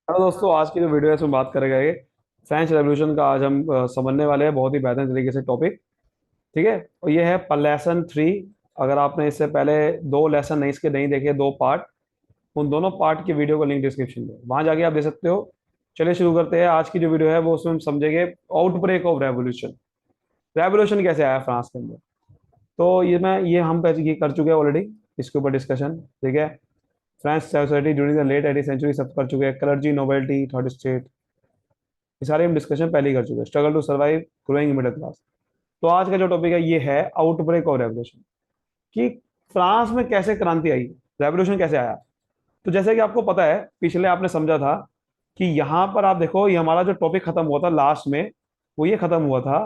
Hello दोस्तों, आज की जो वीडियो है इसमें बात करेंगे फ्रेंच रेवोल्यूशन का। आज हम समझने वाले हैं बहुत ही बेहतर तरीके से टॉपिक। ठीक है, और ये है लेसन 3। अगर आपने इससे पहले दो लेसन नहीं इसके नहीं देखे, दो पार्ट, उन दोनों पार्ट की वीडियो को लिंक डिस्क्रिप्शन में, वहां जाके आप दे सकते हो। चलिए शुरू करते हैं। आज की जो वीडियो है वो उसमें हम समझेंगे आउटब्रेक ऑफ रेवोल्यूशन। रेवोल्यूशन कैसे आया फ्रांस के अंदर। तो ये हम पहले ये कर चुके हैं ऑलरेडी, इसके ऊपर डिस्कशन। ठीक है, French society during the late 18th century सब कर चुके हैं। क्लर्जी, नोबेलिटी, थर्ड स्टेट, ये सारे हम डिस्कशन पहले ही कर चुके हैं। Struggle to survive, growing middle class. तो आज का जो टॉपिक है ये है आउटब्रेक ऑफ रेवोल्यूशन, कि फ्रांस में कैसे क्रांति आई, रेवोल्यूशन कैसे आया। तो जैसे कि आपको पता है, पिछले आपने समझा था कि यहाँ पर आप देखो, ये हमारा जो टॉपिक खत्म हुआ था लास्ट में, वो ये खत्म हुआ था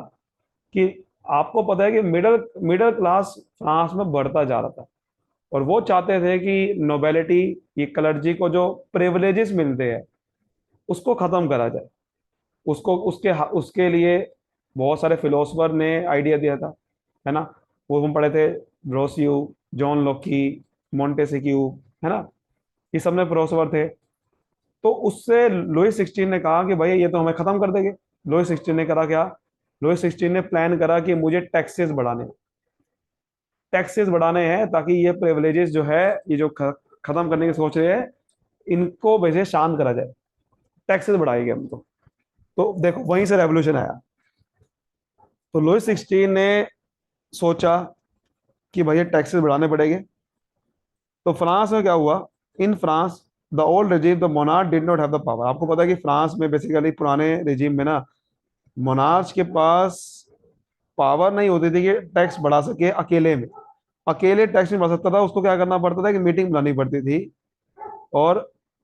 कि आपको पता है कि मिडिल मिडिल क्लास फ्रांस में बढ़ता जा रहा था, और वो चाहते थे कि नोबेलिटी, ये क्लर्जी को जो प्रिविलेजेस मिलते हैं उसको खत्म करा जाए। उसको उसके उसके लिए बहुत सारे फिलोसफर ने आइडिया दिया था, है ना। वो हम पढ़े थे, रोसियो, जॉन लोकी, मोंटेस्क्यू, है ना। ये सब में फिलोसफर थे। तो उससे लुइस 16 ने कहा कि भाई ये तो हमें खत्म कर देंगे। लुइस 16 ने करा क्या, लुइस 16 ने प्लान करा कि मुझे टैक्सेस बढ़ाने हैं, ताकि ये प्रिविलेजेस जो है, ये जो खत्म करने की सोच रहे हैं, इनको वैसे शांत करा जाए। टैक्सेस बढ़ाएंगे हम तो देखो वहीं से रेवोल्यूशन आया। तो लुइस 16 ने सोचा कि भैया टैक्सेस बढ़ाने पड़ेंगे। तो फ्रांस में क्या हुआ, in France the old regime the monarch did not have the power. आपको पता है कि फ्रांस में बेसिकली पुराने रेजिम में ना, मोनार्च के पास पावर नहीं होती थी कि टैक्स बढ़ा सके अकेले में। अकेले टैक्स नहीं बढ़ा सकता था, उसको क्या करना पड़ता था कि मीटिंग बुलानी पड़ती थी। और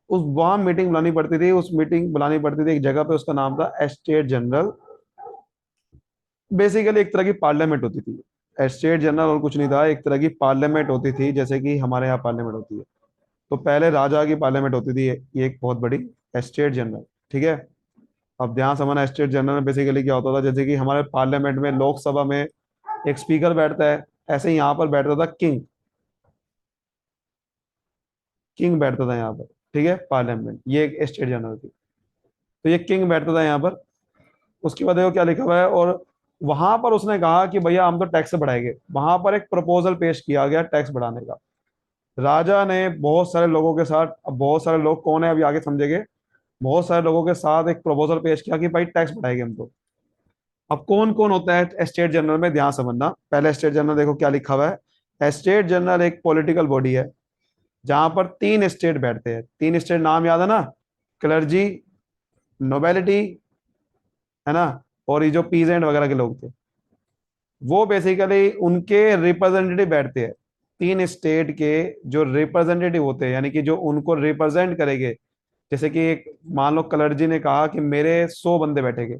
उस वहां मीटिंग बुलानी पड़ती थी, उस मीटिंग बुलानी पड़ती थी एक जगह पे, उसका नाम था एस्टेट जनरल। बेसिकली एक तरह की पार्लियामेंट होती थी। एस्टेट जनरल और कुछ नहीं था, एक तरह की पार्लियामेंट होती थी, जैसे कि हमारे यहाँ पार्लियामेंट होती है। तो पहले राजा की पार्लियामेंट होती थी, ये एक बहुत बड़ी एस्टेट जनरल। ठीक है, अब ध्यान समझना, एस्टेट जनरल में बेसिकली क्या होता था, जैसे कि हमारे पार्लियामेंट में, लोकसभा में एक स्पीकर बैठता है, ऐसे ही यहाँ पर बैठता था किंग। किंग बैठता था यहाँ पर। ठीक है, पार्लियामेंट ये एक स्टेट जनरल थी। तो ये किंग बैठता था यहाँ पर। उसके बाद देखो क्या लिखा हुआ है। और वहां पर उसने कहा कि भैया हम तो टैक्स बढ़ाएंगे। वहां पर एक प्रपोजल पेश किया गया टैक्स बढ़ाने का। राजा ने बहुत सारे लोगों के साथ, अब बहुत सारे लोग कौन है अभी आगे समझेंगे, बहुत सारे लोगों के साथ एक प्रपोजल पेश किया कि भाई टैक्स बढ़ाएंगे हम तो। अब कौन कौन होता है स्टेट जनरल में, ध्यान समझना। पहले स्टेट जनरल देखो क्या लिखा हुआ है। स्टेट जनरल एक पॉलिटिकल बॉडी है, जहां पर तीन स्टेट बैठते हैं। तीन स्टेट नाम याद है ना, क्लर्जी, नोबेलिटी, है ना, और ये जो पीजेंट वगैरह के लोग थे, वो बेसिकली उनके रिप्रेजेंटेटिव बैठते हैं। तीन स्टेट के जो रिप्रेजेंटेटिव होते हैं, यानी कि जो उनको रिप्रेजेंट करेंगे। जैसे कि एक, मान लो क्लर्जी ने कहा कि मेरे 100 बंदे बैठेंगे,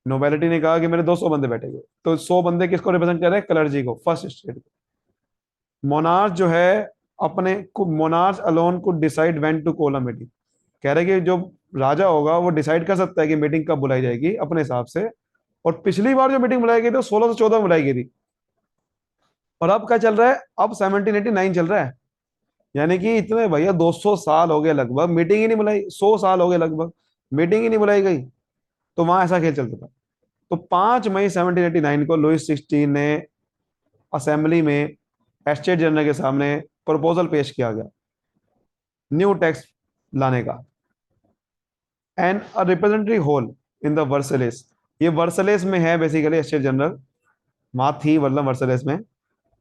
नोबेलिटी ने कहा कि मेरे 200 बंदे बैठेंगे। तो 100 बंदे किसको रिप्रेजेंट कर रहे हैं, क्लर्जी को, फर्स्ट स्टेट को। मोनार्च जो है, अपने को मोनार्च अलोन को decide when to call a meeting. कह रहे कि जो राजा होगा वो डिसाइड कर सकता है कि मीटिंग कब बुलाई जाएगी अपने हिसाब से। और पिछली बार जो मीटिंग बुलाई गई थी वो 1614 में बुलाई गई थी। और अब क्या चल रहा है, अब 1789 चल रहा है। यानी कि इतने भैया 200 साल हो गए लगभग, मीटिंग ही नहीं बुलाई। 100 साल हो गए लगभग, मीटिंग ही नहीं बुलाई गई। तो वहां ऐसा खेल चलता था। तो 5 मई 1789 को लुइस 16 ने असेंबली में एस्टेट जनरल के सामने प्रपोजल पेश किया गया न्यू टैक्स लाने का। And a representative hall in the Versailles, ये वर्सलेस में है बेसिकली एस्टेट जनरल, वहां थी मतलब वर्सलेस में।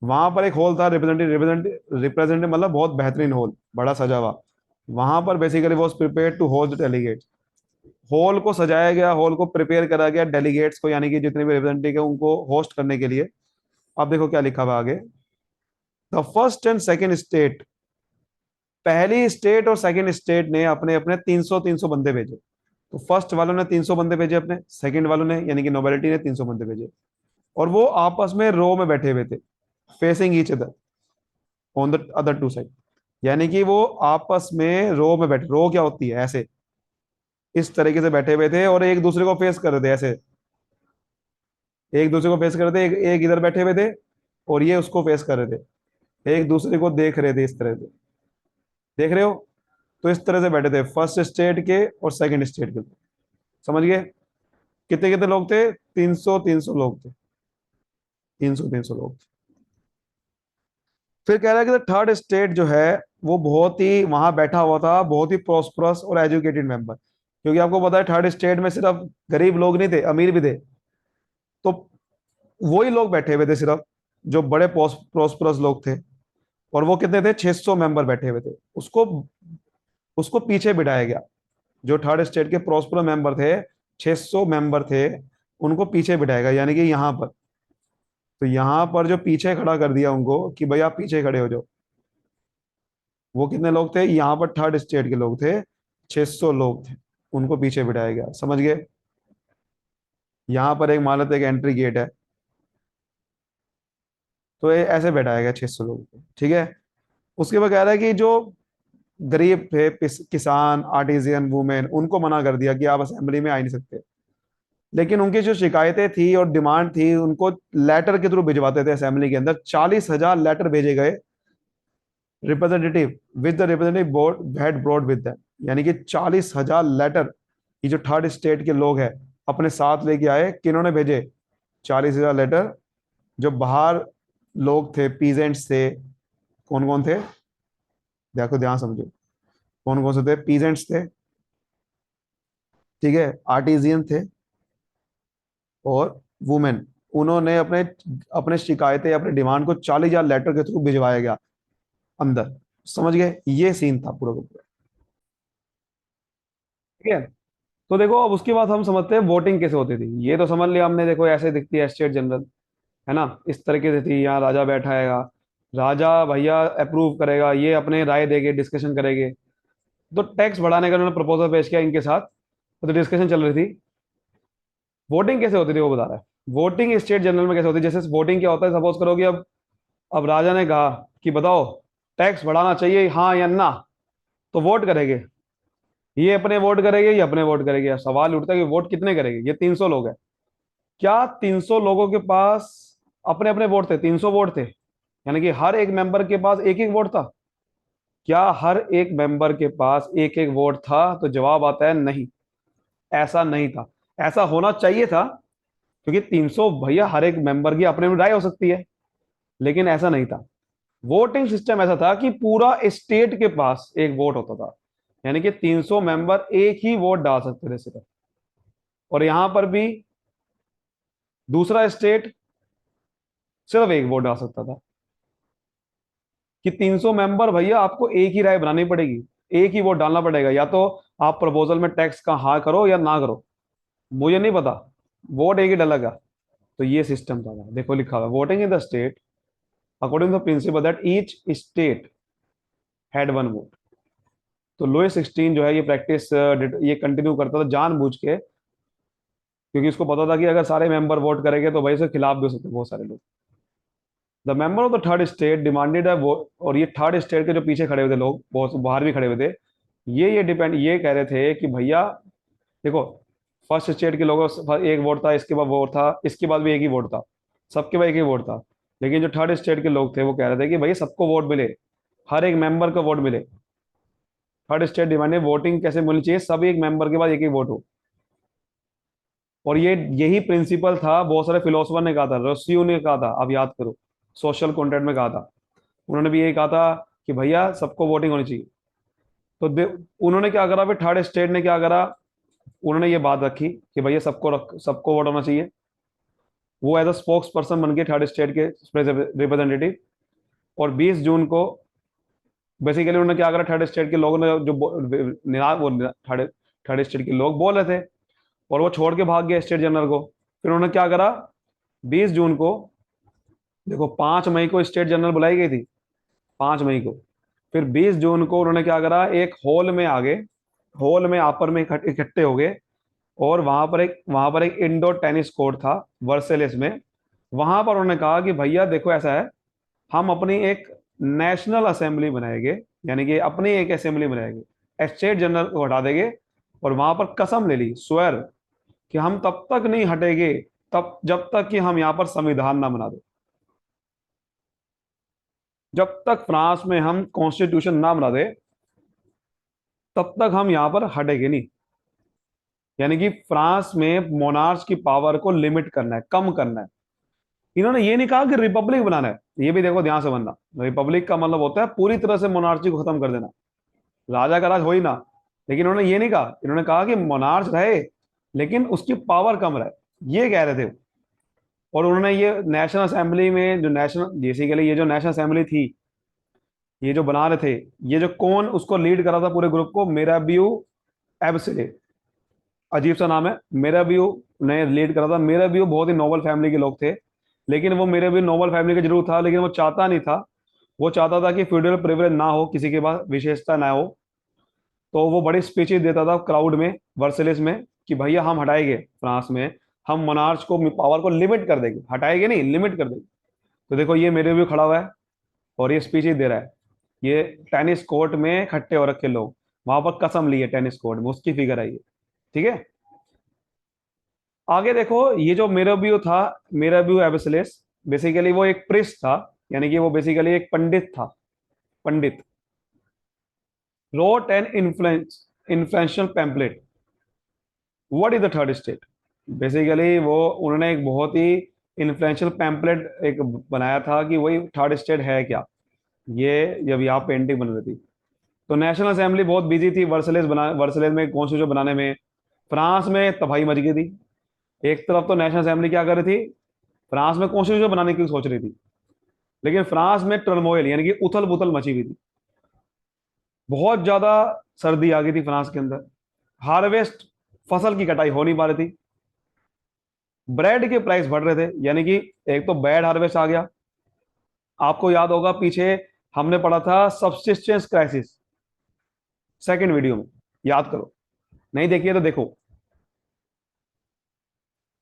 वहां पर एक हॉल था, रिप्रेजेंटेटिव रिप्रेजेंटेटिव रिप्रेजेंटेटिव मतलब बहुत बेहतरीन हॉल, बड़ा सजा हुआ। वहां पर basically was prepare to host delegates. Hall को सजाया गया, हॉल को प्रिपेयर करा गया डेलीगेट्स को, यानी कि जितने भी रिप्रेजेंटेटिव है उनको होस्ट करने के लिए। अब देखो क्या लिखा हुआ आगे। The first and second state, पहली स्टेट और सेकेंड स्टेट ने अपने अपने 300 बंदे भेजे। तो फर्स्ट वालों ने 300 बंदे भेजे अपने, सेकंड वालों ने यानी कि नोबेलिटी ने 300 बंदे भेजे। और वो आपस में रो में बैठे हुए थे, facing each other on the other two side. यानी कि वो आपस में रो में बैठे, रो क्या होती है, ऐसे इस तरीके से बैठे हुए थे, और एक दूसरे को फेस कर रहे थे ऐसे। एक दूसरे को फेस कर रहे थे, एक इधर बैठे हुए थे, और ये उसको फेस कर रहे थे, एक दूसरे को देख रहे थे इस तरह से। देख रहे हो। तो इस तरह से बैठे थे फर्स्ट स्टेट के और सेकंड स्टेट के। समझ गए? कितने कितने लोग थे? 300 लोग थे। 300 लोग थे। फिर कह रहा है कि थर्ड स्टेट जो है वो बहुत ही वहां बैठा हुआ था, बहुत ही प्रोस्परस और एजुकेटेड मेंबर, क्योंकि आपको पता है थर्ड स्टेट में सिर्फ गरीब लोग नहीं थे, अमीर भी थे। तो वही लोग बैठे हुए थे सिर्फ, जो बड़े प्रोस्परस लोग थे। और वो कितने थे? 600 मेंबर बैठे हुए थे। उसको उसको पीछे बिठाया गया। जो थर्ड स्टेट के प्रोस्पर मेंबर थे, 600 मेंबर थे, उनको पीछे बिठाया गया, यानी कि यहां पर। तो यहां पर जो पीछे खड़ा कर दिया उनको कि भाई आप पीछे खड़े हो जाओ। वो कितने लोग थे? यहां पर थर्ड स्टेट के लोग थे, 600 लोग थे, उनको पीछे बिठाया गया। समझ गए? यहां पर एक मान लेते हैं एक एंट्री गेट है, तो ये ऐसे बैठाया गया 600 लोग को, ठीक है। उसके बाद कह रहा है कि जो गरीब थे, किसान, आर्टिजियन, वुमेन, उनको मना कर दिया कि आप असेंबली में आ ही नहीं सकते। लेकिन उनकी जो शिकायतें थी और डिमांड थी, उनको लेटर के थ्रू भिजवाते थे असेंबली के अंदर। 40,000 लेटर भेजे गए representative, with the representative board had brought with them. यानी कि 40,000 लेटर ये जो थर्ड स्टेट के लोग हैं अपने साथ लेके आए। किन्होंने भेजे? 40,000 लेटर। जो बाहर लोग थे, पीजेंट्स थे, कौन कौन थे? देखो, ध्यान समझो, कौन कौन से थे? पीजेंट्स थे, ठीक है, आर्टिजियन थे, और वुमेन। उन्होंने अपने अपने शिकायतें, अपने डिमांड को 40,000 लेटर के थ्रू भिजवाया गया अंदर। समझ गए? ये सीन था पूरा का पूरा, ठीक है। तो देखो, अब उसके बाद हम समझते हैं वोटिंग कैसे होती थी। ये तो समझ लिया हमने, देखो ऐसे दिखती है स्टेट जनरल, है ना, इस तरीके से थी। यहाँ राजा बैठा है, राजा भैया अप्रूव करेगा, ये अपने राय देंगे, डिस्कशन करेंगे। तो टैक्स बढ़ाने का उन्होंने प्रपोजल पेश किया इनके साथ, तो डिस्कशन चल रही थी। वोटिंग कैसे होती थी वो बता रहा है। वोटिंग स्टेट जनरल में कैसे होती है? जैसे वोटिंग क्या होता है, सपोज करो कि अब राजा ने कहा कि बताओ टैक्स बढ़ाना चाहिए हाँ या ना, तो वोट करेंगे। ये अपने वोट करेंगे, ये अपने वोट करेंगे। अब सवाल उठता है कि वोट कितने करेंगे? ये 300 लोग हैं। क्या 300 लोगों के पास अपने अपने वोट थे? 300 वोट थे, यानी कि हर एक मेंबर के पास एक एक वोट था। क्या हर एक मेंबर के पास एक एक वोट था? तो जवाब आता है नहीं, ऐसा नहीं था। ऐसा होना चाहिए था, क्योंकि 300 भैया हर एक मेंबर की अपने में राय हो सकती है, लेकिन ऐसा नहीं था। वोटिंग सिस्टम ऐसा था कि पूरा स्टेट के पास एक वोट होता था, यानी कि 300 मेंबर एक ही वोट डाल सकते थे सिर्फ। और यहां पर भी दूसरा स्टेट सिर्फ एक वोट डाल सकता था, कि 300 मेंबर भैया आपको एक ही राय बनानी पड़ेगी, एक ही वोट डालना पड़ेगा। या तो आप प्रपोजल में टैक्स का हाँ करो या ना करो, मुझे नहीं पता, वोट एक ही डालेगा। तो ये सिस्टम था। देखो लिखा हुआ, voting in the state according to the principle that each state had one vote. तो लुईस 16 जो है ये प्रैक्टिस ये कंटिन्यू करता था जानबूझ के, क्योंकि उसको पता था कि अगर सारे मेंबर वोट करेंगे तो भाई उसके खिलाफ भी हो सकते हैं बहुत सारे लोग। The member of the third state demanded है वो। और ये थर्ड स्टेट के जो पीछे खड़े हुए थे लोग, बहुत बाहर भी खड़े हुए थे, ये कह रहे थे कि भैया देखो, फर्स्ट स्टेट के लोगों एक वोट था, इसके बाद वोट था, इसके बाद भी एक ही वोट था, सबके बाद एक ही वोट था। लेकिन जो थर्ड स्टेट के लोग थे वो कह रहे थे कि भैया सबको वोट मिले, हर एक मेंबर को वोट मिले। थर्ड स्टेट डिमांडेड वोटिंग कैसे मिलनी चाहिए, सब एक मेंबर के बाद एक ही वोट हो। और ये यही प्रिंसिपल था, बहुत सारे फिलोसफर ने कहा था, रस्सियो ने कहा था, आप याद करो, सोशल कॉन्ट्रैक्ट में कहा था। उन्होंने भी यही कहा था कि भैया सबको वोटिंग होनी चाहिए। तो उन्होंने क्या करा, फिर थर्ड स्टेट ने क्या करा, उन्होंने ये बात रखी कि भैया सबको वोट होना चाहिए। वो एज अ स्पोक्स पर्सन बन गए थर्ड स्टेट के रिप्रेजेंटेटिव। और 20 जून को बेसिकली उन्होंने क्या करा, थर्ड स्टेट के लोगों ने जो वो थर्ड थर्ड स्टेट के लोग बोल रहे थे, और वो छोड़ के भाग गए स्टेट जनरल को। फिर उन्होंने क्या करा, 20 जून को, देखो 5 मई को स्टेट जनरल बुलाई गई थी, 5 मई को। फिर 20 जून को उन्होंने क्या करा, एक हॉल में आ गए, हॉल में आपर में इकट्ठे हो गए। और वहां पर एक इंडोर टेनिस कोर्ट था वर्सेलिस में। वहां पर उन्होंने कहा कि भैया देखो ऐसा है, हम अपनी एक नेशनल असेंबली बनाएंगे, यानी कि अपनी एक असेंबली बनाएंगे, स्टेट जनरल को हटा देंगे। और वहां पर कसम ले ली, स्वेर, कि हम तब तक नहीं हटेंगे तब जब तक कि हम यहां पर संविधान ना बना दे। जब तक फ्रांस में हम कॉन्स्टिट्यूशन ना बना दे, तब तक हम यहाँ पर हटेंगे नहीं। यानी कि फ्रांस में मोनार्च की पावर को लिमिट करना है, कम करना है। इन्होंने ये नहीं कहा कि रिपब्लिक बनाना है, ये भी देखो ध्यान से बनना। रिपब्लिक का मतलब होता है पूरी तरह से मोनार्ची को खत्म कर देना, राजा का राज हो ही ना। लेकिन उन्होंने ये नहीं कहा, इन्होंने कहा कि मोनार्च रहे लेकिन उसकी पावर कम रहे, ये कह रहे थे। और उन्होंने ये नेशनल असेंबली में जो नेशनल बेसिकली ये जो नेशनल असेंबली थी, ये जो बना रहे थे, ये जो कौन उसको लीड करा था पूरे ग्रुप को, मेराबियो एब्सले, अजीब सा नाम है, मेराबियो ने लीड करा था। मेराबियो बहुत ही नोबल फैमिली के लोग थे, लेकिन वो मेराबियो नोबल फैमिली का जरूर था, लेकिन वो चाहता नहीं था। वो चाहता था कि फ्यूडल प्रिविलेज ना हो, किसी के पास विशेषता ना हो। तो वो बड़ी स्पीचेस देता था क्राउड में, वर्सेलिस में, कि भैया हम हटाएंगे फ्रांस में, हम मोनार्च को पावर को लिमिट कर देंगे, हटाएंगे नहीं, लिमिट कर देंगे। तो देखो ये मेरे भी खड़ा हुआ है और ये स्पीचेस दे रहा है। ये टेनिस कोर्ट में खट्टे हो रखे लोग, वहां पर कसम ली है टेनिस कोर्ट में, उसकी फिगर है ये। ठीक है, आगे देखो, ये जो मेराबियो था, मेराबियो एबेसिलेस, बेसिकली वो एक प्रिस्ट था, यानी कि वो बेसिकली एक पंडित था, पंडित। Wrote an influential pamphlet, what is the third state. Basically वो उन्होंने एक बहुत ही इन्फ्लुएंशियल पैम्पलेट एक बनाया था कि वही थर्ड स्टेट है क्या। ये जब यहाँ पेंटिंग बन रही थी, तो नेशनल असेंबली बहुत बिजी थी वर्सलेस में कॉन्स्टिट्यूशन बनाने में। फ्रांस में तबाही मच गई थी। एक तरफ तो नेशनल असेंबली क्या कर रही थी, फ्रांस में कॉन्स्टिट्यूशन बनाने की सोच रही थी, लेकिन फ्रांस में टर्मोइल यानी कि उथल पुथल मची हुई थी। बहुत ज्यादा सर्दी आ गई थी फ्रांस के अंदर, हार्वेस्ट, फसल की कटाई हो नहीं पा रही थी, ब्रेड के प्राइस बढ़ रहे थे, यानी कि एक तो बैड हार्वेस्ट आ गया। आपको याद होगा पीछे हमने पढ़ा था सब्सिस्टेंस क्राइसिस, सेकंड वीडियो में, याद करो, नहीं देखिए तो देखो।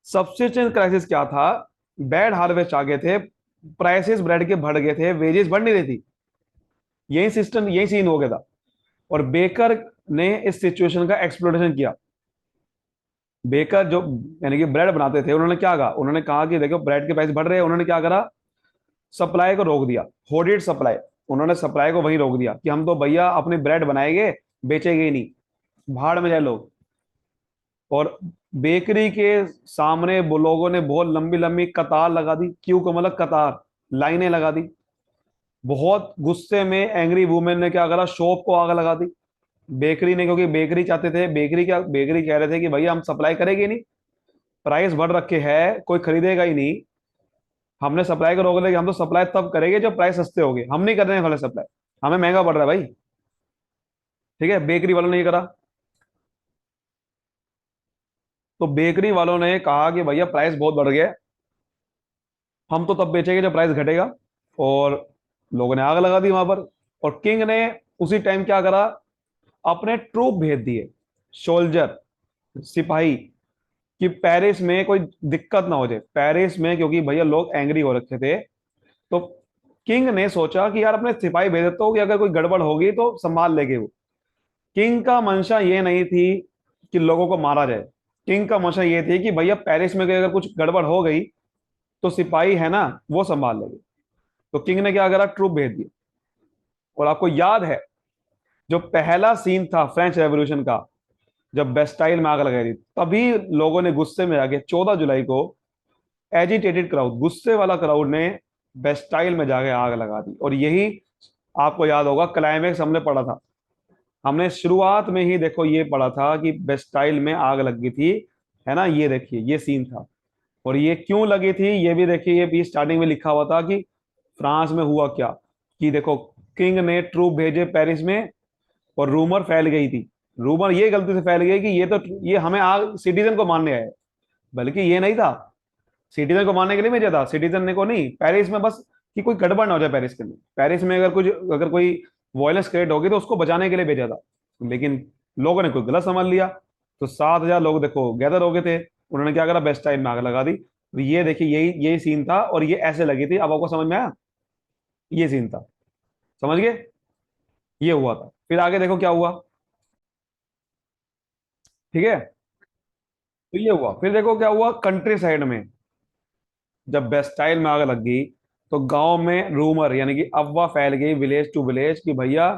सब्सिस्टेंस क्राइसिस क्या था, बैड हार्वेस्ट आ गए थे, प्राइसेस ब्रेड के बढ़ गए थे, वेजेस बढ़ नहीं रही थी, यही सिस्टम, यही सीन हो गया था। और बेकर ने इस सिचुएशन का एक्सप्लोरेशन किया। बेकर जो यानी कि ब्रेड बनाते थे, उन्होंने क्या कहा, उन्होंने कहा कि देखो ब्रेड के प्राइस बढ़ रहे हैं, उन्होंने क्या करा, सप्लाई को रोक दिया, होर्डेड सप्लाई। उन्होंने सप्लाई को वहीं रोक दिया कि हम तो भैया अपनी ब्रेड बनाएंगे, बेचेंगे ही नहीं, भाड़ में जाए लोग। और बेकरी के सामने वो लोगों ने बहुत लंबी लंबी कतार लगा दी, क्यों को मतलब कतार, लाइनें लगा दी। बहुत गुस्से में एंग्री वुमेन ने क्या करा, शॉप को आग लगा दी, बेकरी ने, क्योंकि बेकरी चाहते थे, बेकरी कह रहे थे कि भैया हम सप्लाई करेंगे नहीं, प्राइस बढ़ रखे हैं, कोई खरीदेगा ही नहीं, हमने सप्लाई को रोक लिया, हम तो सप्लाई तब करेंगे जब प्राइस सस्ते होंगे, हम नहीं कर रहे हैं वाले सप्लाई, हमें महंगा पड़ रहा है भाई। ठीक है, बेकरी वालों ने ये करा। तो बेकरी वालों ने कहा कि भैया प्राइस बहुत बढ़ गया है, हम तो तब बेचेंगे जब प्राइस घटेगा। और लोगों ने आग लगा दी वहां पर। और किंग ने उसी टाइम क्या करा, अपने ट्रूप भेज दिए, सोल्जर, सिपाही, कि पेरिस में कोई दिक्कत ना हो जाए पेरिस में, क्योंकि भैया लोग एंग्री हो रखे थे। तो किंग ने सोचा कि यार अपने सिपाही भेज देता हूँ कि अगर कोई गड़बड़ होगी तो संभाल लेंगे वो। किंग का मंशा ये नहीं थी कि लोगों को मारा जाए, किंग का मंशा ये थी कि भैया पेरिस में अगर कुछ गड़बड़ हो गई तो सिपाही है ना, वो संभाल लेंगे। तो किंग ने क्या करा, ट्रूप भेज दिए। और आपको याद है जो पहला सीन था फ्रेंच रेवोल्यूशन का, जब बेस्टाइल में आग लगाई थी, तभी लोगों ने गुस्से में आके 14 जुलाई को, एजिटेटेड क्राउड, गुस्से वाला क्राउड ने बेस्टाइल में जाके आग लगा दी। और यही आपको याद होगा क्लाइमेक्स हमने पढ़ा था, हमने शुरुआत में ही देखो ये पढ़ा था कि बेस्टाइल में आग लग गई थी, है ना, ये देखिए ये सीन था। और ये क्यों लगी थी ये भी देखिए, ये भी स्टार्टिंग में लिखा हुआ था कि फ्रांस में हुआ क्या, कि देखो किंग ने ट्रूप भेजे पेरिस में, और रूमर फैल गई थी। रूमर ये गलती से फैल गई कि ये हमें आग सिटीजन को मारने आए, बल्कि ये नहीं था, सिटीजन को मारने के लिए भेजा था, सिटीजन ने को नहीं, पेरिस में बस कि कोई गड़बड़ ना हो जाए पेरिस के अंदर, पेरिस में अगर कोई वॉयलेंस क्रिएट होगी तो उसको बचाने के लिए भेजा था। लेकिन लोगों ने कोई गलत समझ लिया, तो 7,000 लोग देखो गैदर हो गए थे, उन्होंने क्या करा, बेस्ट टाइम में आग लगा दी। तो ये देखिए यही यही सीन था, और ये ऐसे लगी थी, अब आपको समझ में आया, ये सीन था, समझ गए, ये हुआ था। फिर आगे देखो क्या हुआ। ठीक है, तो ये हुआ, फिर देखो क्या हुआ कंट्री साइड में, जब बेस्टाइल में आग लग गई तो गांव में रूमर यानी कि अफवाह फैल गई, विलेज टू विलेज, कि भैया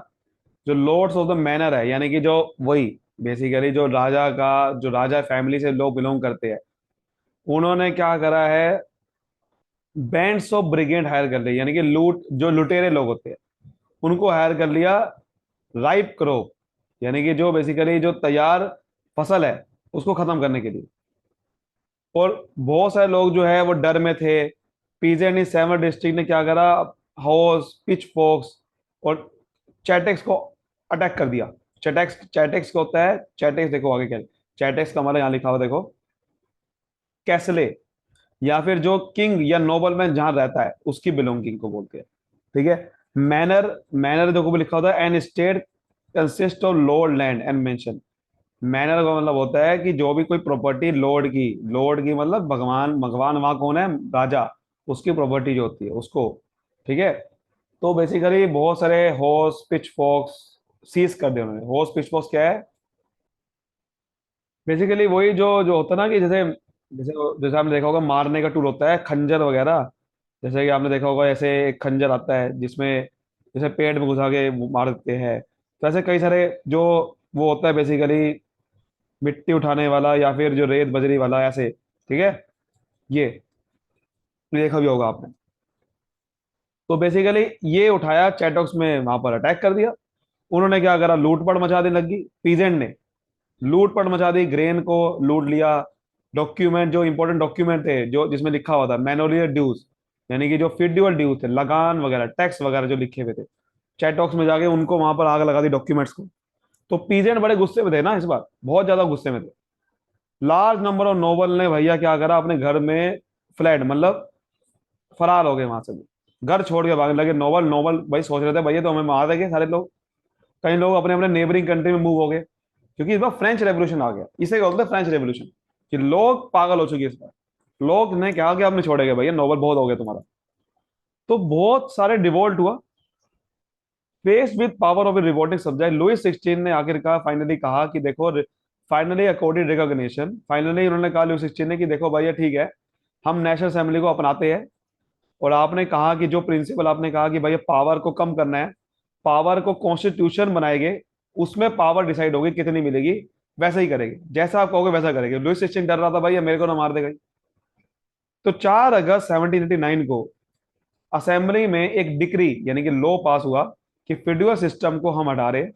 जो लॉर्ड्स ऑफ द मैनर है, यानी कि जो वही बेसिकली जो राजा का, जो राजा फैमिली से लोग बिलोंग करते हैं, उन्होंने क्या करा है, बैंड्स ऑफ ब्रिगेड हायर कर लिया, यानी कि लूट, जो लुटेरे लोग होते हैं उनको हायर कर लिया, राइप क्रॉप, यानी कि जो बेसिकली जो तैयार फसल है उसको खत्म करने के लिए। और बहुत सारे लोग जो है वो डर में थे। पीजेंट इन सेवन डिस्ट्रिक्ट ने क्या करा, हॉर्स, पिच फोक्स और चैटेक्स को अटैक कर दिया। चैटेक्स, चैटेक्स क्या होता है, चैटेक्स देखो आगे क्या है। चैटेक्स का मतलब यहाँ लिखा हुआ देखो, कैसले, या फिर जो किंग या नोबलमैन जहां रहता है उसकी बिलोंगिंग को बोलते हैं। ठीक है। मैनर, मैनर देखो भी लिखा होता है, estate consist of lord land and mansion. Manor का मतलब होता है कि जो भी कोई प्रॉपर्टी लॉर्ड की, लॉर्ड की मतलब भगवान, भगवान वहां कौन है, राजा, उसकी प्रॉपर्टी जो होती है उसको। ठीक है। तो बेसिकली बहुत सारे हॉर्स, पिच फॉक्स सीज कर दिए उन्होंने। हॉर्स पिच फॉक्स क्या है, बेसिकली वही जो जो होता है ना कि जैसे, जैसे जैसे आपने देखा होगा मारने का टूल होता है, खंजर वगैरह। जैसे कि आपने देखा होगा ऐसे एक खंजर आता है जिसमें जैसे पेट में घुसा के वो मार देते हैं। तो ऐसे कई सारे जो वो होता है बेसिकली मिट्टी उठाने वाला या फिर जो रेत बजरी वाला ऐसे। ठीक है। ये देखा भी होगा आपने। तो बेसिकली ये उठाया चैटॉक्स में, वहां पर अटैक कर दिया। उन्होंने क्या करा, लूटपाट मचा देने लगी पीजेंट ने। लूटपाट मचा दी, ग्रेन को लूट लिया। डॉक्यूमेंट, जो इंपॉर्टेंट डॉक्यूमेंट थे जो जिसमें लिखा हुआ था मैनोरियल ड्यूज, यानी कि जो फिड्यूअल ड्यूज थे, लगान वगैरह, टैक्स वगैरह जो लिखे हुए थे, चैटॉक्स में जाके उनको वहां पर आग लगा दी डॉक्यूमेंट्स को। तो पीजेंट बड़े गुस्से में थे ना, इस बार बहुत ज्यादा गुस्से में थे। लार्ज नंबर ऑफ नोबल ने भैया क्या करा, अपने घर में फ्लैट मतलब फरार हो गए वहां से भी, घर छोड़ के भागने लगे। नोबल, नोबल भाई सोच रहे थे भैया तो हमें मार देंगे सारे लोग। कई लोग अपने अपने नेबरिंग कंट्री में मूव हो गए, क्योंकि इस बार फ्रेंच रेवोल्यूशन आ गया। इसे बोलते हैं फ्रेंच रेवोल्यूशन, कि लोग पागल हो चुके हैं इस बार। लोग ने कहा कि आपने छोड़ेगा भैया, नोबल बहुत हो गया तुम्हारा। तो बहुत सारे डिवोल्ट हुआ। Face with power of a revolting subject, Louis 16 ने आखिरकार फाइनली कहा कि देखो, फाइनली अकॉर्डिंग रिकॉग्निशन, फाइनली उन्होंने कहा लुइस 16 ने कि देखो भैया ठीक है, हम नेशनल असेंबली को अपनाते हैं। और आपने कहा कि जो प्रिंसिपल आपने कहा कि भैया पावर को कम करना है, पावर को कॉन्स्टिट्यूशन बनाएंगे, उसमें पावर डिसाइड होगी कितनी मिलेगी, वैसा ही करेंगे, जैसा आप कहोगे वैसा करेंगे। लुइस 16 डर रहा था भैया मेरे को ना मार देगा। तो 4 अगस्त 1789 को असेंबली में एक डिक्री यानी कि लॉ पास हुआ कि फेड्यूल सिस्टम को हम हटा रहे,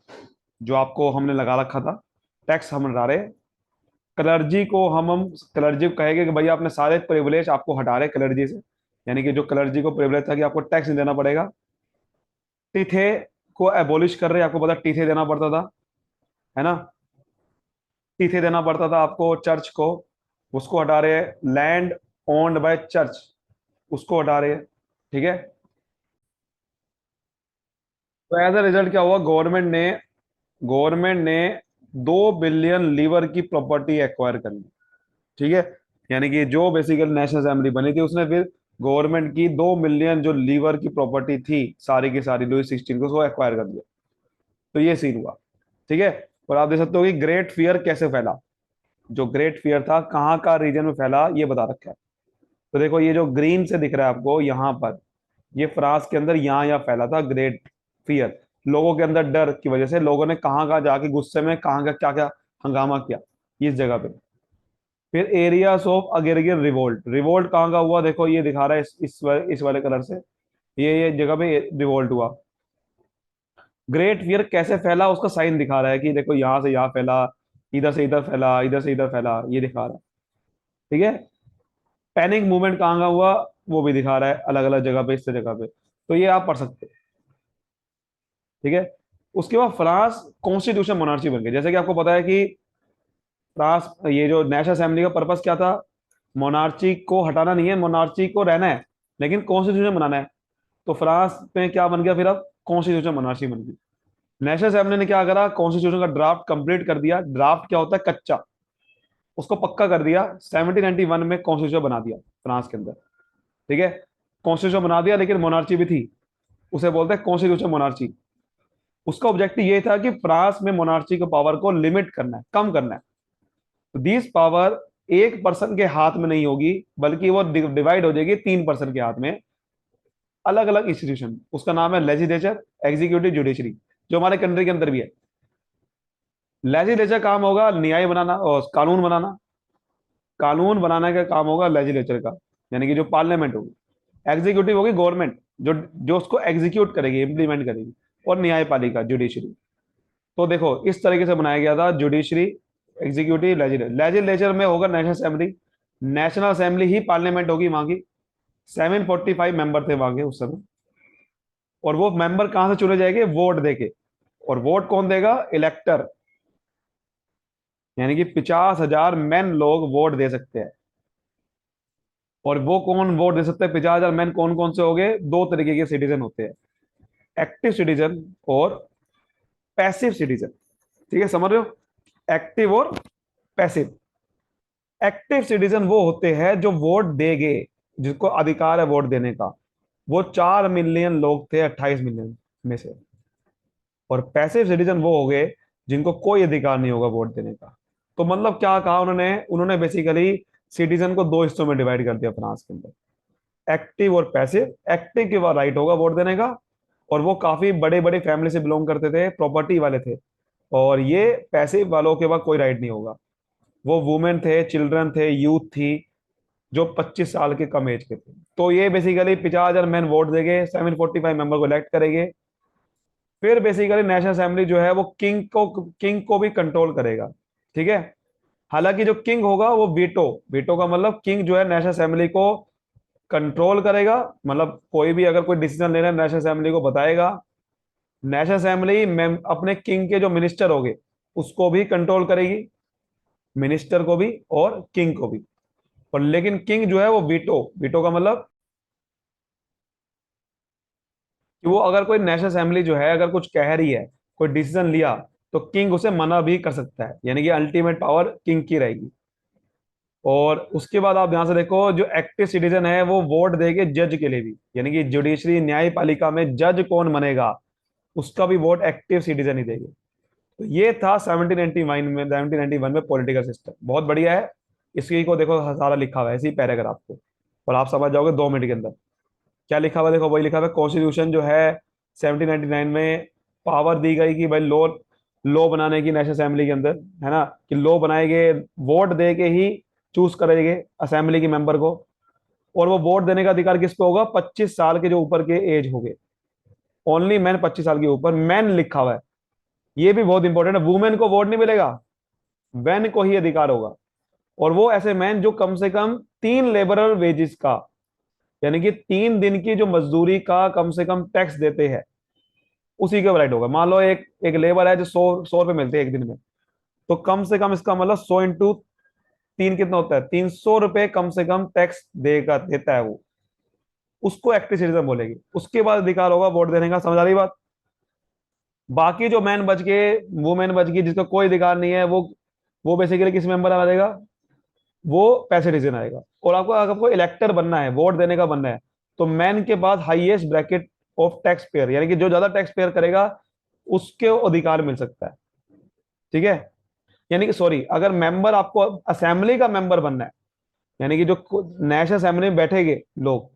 जो आपको हमने लगा रखा था, टैक्स हम हटा रहे। क्लर्जी को हम क्लर्जी को कहेंगे कि भैया अपने सारे प्रिविलेज आपको हटा रहे क्लर्जी से, यानी कि जो क्लर्जी को प्रिविलेज था कि आपको टैक्स नहीं देना पड़ेगा। टीथे को एबोलिश कर रहे, आपको पता टीथे देना पड़ता था, है ना, टीथे देना पड़ता था आपको चर्च को, उसको हटा रहे। लैंड ओन्ड बाय चर्च, उसको हटा रहे। ठीक है। तो एज अ रिजल्ट क्या हुआ, गवर्नमेंट ने 2 बिलियन लीवर की प्रॉपर्टी एक्वायर कर ली। ठीक है। यानी कि जो बेसिकली नेशनल असेंबली बनी थी उसने फिर गवर्नमेंट की 2 मिलियन जो लीवर की प्रॉपर्टी थी सारी की सारी लुइस 16 को, उसको एक्वायर कर दिया। तो ये सीन हुआ। ठीक है। और आप देख सकते हो कि ग्रेट फियर कैसे फैला। जो ग्रेट फियर था कहाँ का रीजन में फैला ये बता रखा है। तो देखो ये जो ग्रीन से दिख रहा है आपको यहाँ पर, ये फ्रांस के अंदर यहाँ यहाँ फैला था ग्रेट फियर। लोगों के अंदर डर की वजह से लोगों ने कहाँ कहाँ जाके गुस्से में कहाँ का क्या क्या हंगामा किया इस जगह पे। फिर एरियाज ऑफ अगेरियन रिवोल्ट, रिवोल्ट कहाँ का हुआ देखो ये दिखा रहा है इस वाले कलर से, ये जगह पे रिवोल्ट हुआ। ग्रेट फियर कैसे फैला उसका साइन दिखा रहा है कि देखो यहाँ से यहाँ फैला, इधर से इधर फैला, इधर से इधर फैला, ये दिखा रहा है। ठीक है। पैनिक मूवमेंट कहाँ का हुआ वो भी दिखा रहा है अलग अलग जगह पे, इस जगह पे। तो ये आप पढ़ सकते हैं। ठीक है। उसके बाद फ्रांस कॉन्स्टिट्यूशन मोनार्ची बन गई। जैसे कि आपको पता है कि फ्रांस, ये जो नेशनल असेंबली का पर्पस क्या था, मोनार्ची को हटाना नहीं है, मोनार्ची को रहना है, लेकिन कॉन्स्टिट्यूशन बनाना है। तो फ्रांस में क्या बन गया फिर, अब कॉन्स्टिट्यूशन मोनार्ची बन गई। नेशनल असेंबली ने क्या करा, कॉन्स्टिट्यूशन का ड्राफ्ट कंप्लीट कर दिया। ड्राफ्ट क्या होता है, कच्चा, उसको पक्का कर दिया। 1791 में कॉन्स्टिट्यूशन बना दिया फ्रांस के अंदर। ठीक है। कॉन्स्टिट्यूशन बना दिया, लेकिन मोनार्ची भी थी, उसे बोलते हैं कॉन्स्टिट्यूशन मोनार्ची। उसका ऑब्जेक्टिव ये था कि फ्रांस में मोनार्ची के पावर को लिमिट करना है, कम करना है। तो दिस पावर एक पर्सन के हाथ में नहीं होगी, बल्कि वो डिवाइड हो जाएगी 3 पर्सन के हाथ में, अलग अलग इंस्टीट्यूशन। उसका नाम है लेजिस्लेचर, एग्जीक्यूटिव, जुडिशरी। जो हमारे कंट्री के अंदर भी है। लेजिस्लेचर काम होगा न्याय बनाना और कानून बनाना, कानून बनाने का काम होगा लेजिस्लेचर का, यानी कि जो पार्लियामेंट होगी। एग्जीक्यूटिव होगी गवर्नमेंट, जो जो उसको एग्जीक्यूट करेगी, इंप्लीमेंट करेगी। और न्यायपालिका जुडिशरी। तो देखो इस तरीके से बनाया गया था, जुडिशरी, एग्जीक्यूटिव, लेजिस्लेचर। लेजिस्लेचर में होगा नेशनल असेंबली, नेशनल असेंबली ही पार्लियामेंट होगी वहां की। 745 मेंबर थे वहां के उस समय। और वो मेंबर कहां से चुने जाएंगे? वोट देके। और वोट कौन देगा? इलेक्टर, यानी कि 50,000 मैन लोग वोट दे सकते हैं। और वो कौन वोट दे सकते हैं? 50,000 मैन कौन कौन से हो गए? दो तरीके के सिटीजन होते हैं, एक्टिव सिटीजन और पैसिव सिटीजन। ठीक है, समझ रहे हो? एक्टिव और पैसिव। एक्टिव सिटीजन वो होते हैं जो वोट देंगे, जिसको अधिकार है वोट देने का। वो 4 मिलियन लोग थे 28 मिलियन में से। और पैसिव सिटीजन वो हो गए जिनको कोई अधिकार नहीं होगा वोट देने का। तो मतलब क्या कहा उन्होंने? उन्होंने बेसिकली सिटीजन को दो हिस्सों में डिवाइड कर दिया फ्रांस के अंदर, एक्टिव और पैसिव। एक्टिव के बाद राइट होगा वोट देने का, और वो काफी बड़े बड़े फैमिली से बिलोंग करते थे, प्रॉपर्टी वाले थे। और ये पैसिव वालों के पास कोई राइट नहीं होगा। वो वुमेन थे, चिल्ड्रन थे, यूथ थी, जो 25 साल के कम एज के थे। तो ये बेसिकली 50,000 मैन वोट देंगे, 745 मेंबर को इलेक्ट करेंगे। फिर बेसिकली नेशनल असेंबली जो है वो किंग को भी कंट्रोल करेगा। ठीक है। हालांकि जो किंग होगा वो वीटो, वीटो का मतलब किंग जो है नेशनल असेंबली को कंट्रोल करेगा। मतलब कोई भी अगर कोई डिसीजन लेना है नेशनल असेंबली को बताएगा। नेशनल असेंबली में अपने किंग के जो मिनिस्टर होंगे उसको भी कंट्रोल करेगी, मिनिस्टर को भी और किंग को भी। और लेकिन किंग जो है वो वीटो, वीटो का मतलब कि वो अगर कोई नेशनल असेंबली जो है अगर कुछ कह रही है, कोई डिसीजन लिया, तो किंग उसे मना भी कर सकता है, यानी कि अल्टीमेट पावर किंग की रहेगी। और उसके बाद आप ध्यान से देखो, जो एक्टिव सिटीजन है वो वोट देंगे जज के लिए भी, यानी कि जुडिशरी, न्यायपालिका में जज कौन बनेगा उसका भी वोट एक्टिव सिटीजन ही देंगे। तो ये था 1791 में पॉलिटिकल सिस्टम। बहुत बढ़िया है। इसी को देखो सारा लिखा हुआ है इसी पैराग्राफ को, और आप समझ जाओगे 2 मिनट के अंदर। क्या लिखा हुआ है? देखो वही लिखा हुआ है, कॉन्स्टिट्यूशन जो है 1799 में पावर दी गई कि भाई लॉ, लॉ बनाने की नेशनल असेंबली के अंदर, है ना, कि लॉ बनाएंगे, वोट दे के ही चूज करेंगे असेंबली के मेंबर को। और वो वोट देने का अधिकार किस पे होगा? 25 साल के जो ऊपर के एज हो गए, ओनली मैन 25 साल के ऊपर, मैन लिखा हुआ है। ये भी बहुत इंपॉर्टेंट है, वुमेन को वोट नहीं मिलेगा, मैन को ही अधिकार होगा। और वो ऐसे मैन जो कम से कम 3 लेबरल वेजेस का, यानी कि 3 दिन की जो मजदूरी का कम से कम टैक्स देते हैं, उसी के राइट होगा। मान लो एक एक लेबर है जो 100 100 रुपए मिलते हैं एक दिन में, तो कम से कम इसका मतलब 100 इंटू 3 कितना होता है? 300 रुपए कम से कम टैक्स देगा, देता है वो। उसको एक्टिव सिटीजन बोलेगी। उसके बाद अधिकार होगा वोट देने का। समझ आ रही बात? बाकी जो मैन बच गए, वो मैन बच गई जिसका कोई अधिकार नहीं है, वो बेसिकली किस मेंबर आ जाएगा? वो पैसे सिटीजन आएगा। और आपको अगर आपको इलेक्टर बनना है, वोट देने का बनना है, तो मैन के बाद highest bracket of tax payer, यानी कि जो ज्यादा टैक्स पेयर करेगा उसके अधिकार मिल सकता है। ठीक है। यानी कि सॉरी, अगर मेंबर, आपको असेंबली का मेंबर बनना है, यानी कि जो नेशनल असेंबली में बैठेंगे लोग,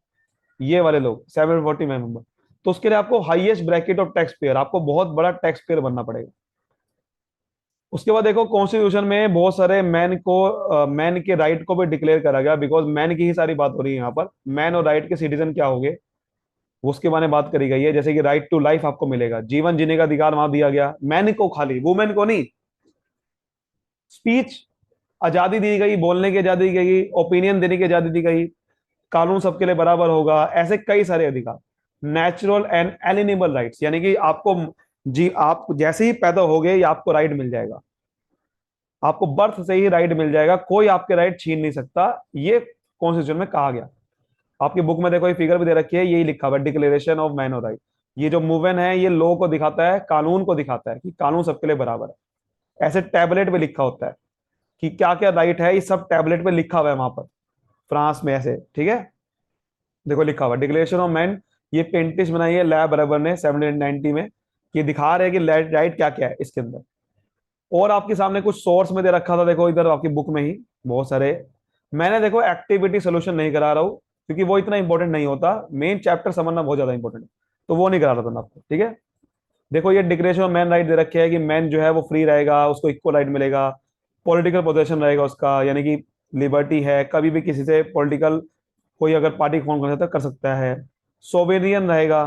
ये वाले लोग 740 मेंबर, तो उसके लिए आपको highest bracket of tax payer, आपको बहुत बड़ा टैक्स पेयर बनना पड़ेगा। उसके बाद देखो कॉन्स्टिट्यूशन में बहुत सारे मैन को, मैन के राइट को भी डिक्लेयर करा गया, बिकॉज मैन की ही सारी बात हो रही है यहाँ पर। मैन और राइट के सिटीजन क्या होंगे उसके बारे में बात करी गई है। जैसे कि राइट टू लाइफ आपको मिलेगा, जीवन जीने का अधिकार वहां दिया गया, मैन को खाली, वुमेन को नहीं। स्पीच आजादी दी गई, बोलने की आजादी दी गई, ओपिनियन देने की आजादी दी गई, कानून सबके लिए बराबर होगा, ऐसे कई सारे अधिकार। नेचुरल एंड एलिनेबल राइट्स, यानी कि आपको, जी आप जैसे ही पैदा हो गए ये आपको राइट मिल जाएगा, आपको बर्थ से ही राइट मिल जाएगा, कोई आपके राइट छीन नहीं सकता। ये कॉन्स्टिट्यूशन में कहा गया। आपकी बुक में देखो ये फिगर भी दे रखी है, यही लिखा हुआ है, डिक्लेरेशन ऑफ मैन और राइट। ये जो मूवमेंट है ये लॉ को दिखाता है, कानून को दिखाता है कि कानून सबके लिए बराबर है। ऐसे टैबलेट पे लिखा होता है कि क्या क्या राइट है, ये सब टैबलेट पे लिखा हुआ है वहां पर, फ्रांस में ऐसे। ठीक है। देखो लिखा हुआ डिक्लेरेशन ऑफ मैन, ये पेंटिस बनाई है लैब बराबर ने 1790 में। ये दिखा रहे हैं कि राइट क्या क्या है इसके अंदर। और आपके सामने कुछ सोर्स में दे रखा था, देखो इधर आपकी बुक में ही बहुत सारे। मैंने देखो एक्टिविटी सोल्यूशन नहीं करा रहा हूँ, क्योंकि वो इतना इंपॉर्टेंट नहीं होता, मेन चैप्टर समझना बहुत ज्यादा इंपॉर्टेंट है, तो वो नहीं करा रहा था मैं आपको। ठीक है। देखो ये declaration of man right they रखे है कि मैन जो है वो फ्री रहेगा, उसको इक्वल राइट मिलेगा, पॉलिटिकल पोजीशन रहेगा उसका, यानी कि लिबर्टी है, कभी भी किसी से पॉलिटिकल कोई अगर पार्टी फॉर्म कर सकता है। सोवेरियन रहेगा,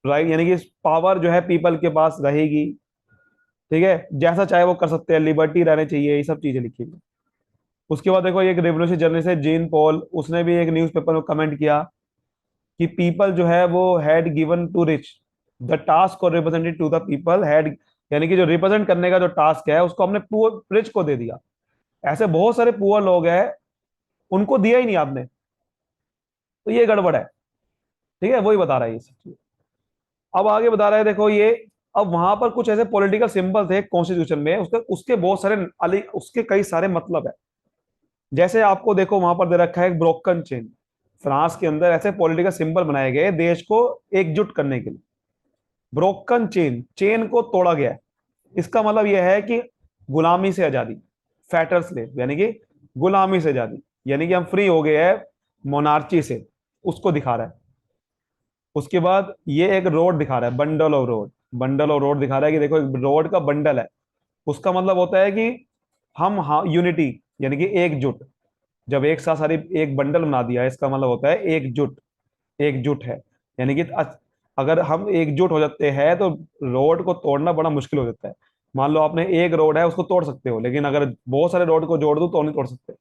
राइट, यानी कि पावर जो है पीपल के पास रहेगी, ठीक है, जैसा चाहे वो कर सकते हैं, लिबर्टी रहनी चाहिए, ये सब चीजें लिखी हुई। उसके बाद देखो एक रेवोल्यूशन जर्नलिस्ट है जीन पॉल, उसने भी एक न्यूज़पेपर में कमेंट किया कि पीपल जो है वो had given to reach the task और represented to the people had, यानी कि जो रिप्रेजेंट करने का जो टास्क है उसको हमने पुअर रिच को दे दिया। ऐसे बहुत सारे पुअर लोग हैं, उनको दिया ही नहीं आपने, तो ये गड़बड़ है। ठीक है, वही बता रहा है ये सब चीज़। अब आगे बता रहा है देखो ये, अब वहां पर कुछ ऐसे पॉलिटिकल सिंबल थे कॉन्स्टिट्यूशन में, उसके उसके बहुत सारे उसके कई सारे मतलब है। जैसे आपको देखो वहां पर दे रखा है एक ब्रोकन चेन, फ्रांस के अंदर ऐसे पॉलिटिकल सिंबल बनाए गए देश को एकजुट करने के लिए। ब्रोकन चेन, चेन को तोड़ा गया है, इसका मतलब यह है कि गुलामी से आजादी, फैटर स्लेव, यानी कि गुलामी से आजादी, यानी कि हम फ्री हो गए हैं मोनार्ची से, उसको दिखा रहा है। उसके बाद ये एक रोड दिखा रहा है, bundle of road, bundle of road दिखा रहा है कि देखो एक रोड का बंडल है, उसका मतलब होता है कि हम, हाँ, यूनिटी, यानी कि एकजुट। जब एक साथ सारी एक बंडल बना दिया है, इसका मतलब होता है एकजुट, एकजुट है, यानी कि अगर हम एकजुट हो जाते हैं तो रोड को तोड़ना बड़ा मुश्किल हो जाता है। मान लो आपने एक रोड है उसको तोड़ सकते हो, लेकिन अगर बहुत सारे रोड को जोड़ दो तो नहीं तोड़ सकते।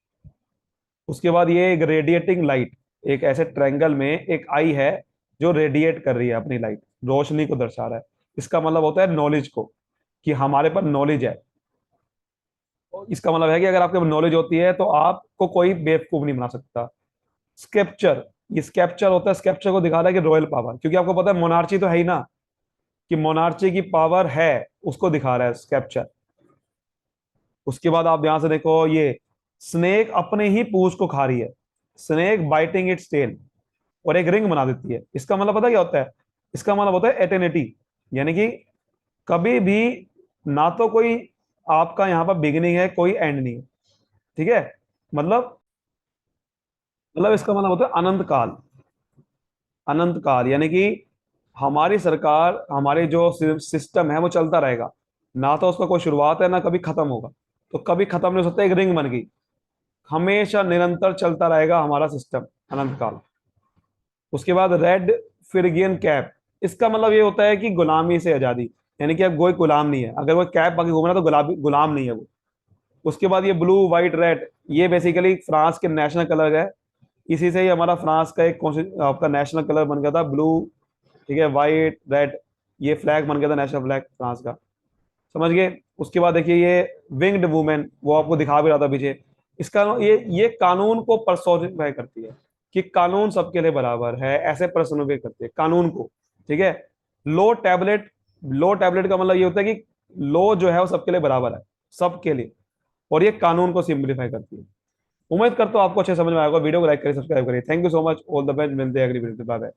उसके बाद ये एक रेडिएटिंग लाइट, एक ऐसे ट्रायंगल में एक आई है जो रेडिएट कर रही है अपनी लाइट, रोशनी को दर्शा रहा है। इसका मतलब होता है नॉलेज को, कि हमारे पास नॉलेज है। तो इसका मतलब है कि अगर आपके पास नॉलेज होती है तो आपको कोई बेवकूफ नहीं बना सकता। स्केप्चर, ये स्केप्चर होता है, स्केप्चर को दिखा रहा है कि रॉयल पावर, क्योंकि आपको पता है मोनार्ची तो है ही ना, कि मोनार्ची की पावर है, उसको दिखा रहा है स्केप्चर। उसके बाद आप यहां से देखो ये स्नेक अपने ही पूंछ को खा रही है, स्नेक बाइटिंग इट्स टेल, और एक रिंग बना देती है। इसका मतलब पता क्या होता है? इसका मतलब होता है एटर्निटी, यानी कि कभी भी ना तो कोई आपका यहाँ पर बिगिनिंग है, कोई एंड नहीं है। ठीक है, मतलब इसका मतलब होता है अनंत काल, अनंत काल, यानी कि हमारी सरकार, हमारे जो सिस्टम है वो चलता रहेगा, ना तो उसका कोई शुरुआत है ना कभी खत्म होगा। तो कभी खत्म नहीं हो सकता, एक रिंग बन गई, हमेशा निरंतर चलता रहेगा हमारा सिस्टम, अनंत काल। उसके बाद रेड फिरगियन कैप, इसका मतलब ये होता है कि गुलामी से आजादी, यानी कि अब कोई गुलाम नहीं है, अगर वो कैप बाकी घूम रहा है तो गुलाम नहीं है वो। उसके बाद ये ब्लू व्हाइट रेड, ये बेसिकली फ्रांस के नेशनल कलर है, इसी से ही हमारा फ्रांस का एक आपका नेशनल कलर बन गया था, ब्लू, ठीक है, व्हाइट रेड, ये फ्लैग बन गया था नेशनल फ्लैग फ्रांस का। समझ गए? उसके बाद देखिए ये विंग्ड वुमेन, वो आपको दिखा भी रहा था पीछे। इसका ये कानून को पर्सोनिफाई करती है, कि कानून सबके लिए बराबर है, ऐसे पर्सोनिफाई करती है कानून को। ठीक है, लो टैबलेट, लो टैबलेट का मतलब ये होता है कि लो जो है वो सबके लिए बराबर है, सबके लिए, और ये कानून को सिंप्लीफाई करती है। उम्मीद करता हूँ आपको अच्छे समझ में आएगा। वीडियो को लाइक करिए, सब्सक्राइब करिए। Thank you so much, all the best, मिलते हैं अगली वीडियो में, बाय बाय।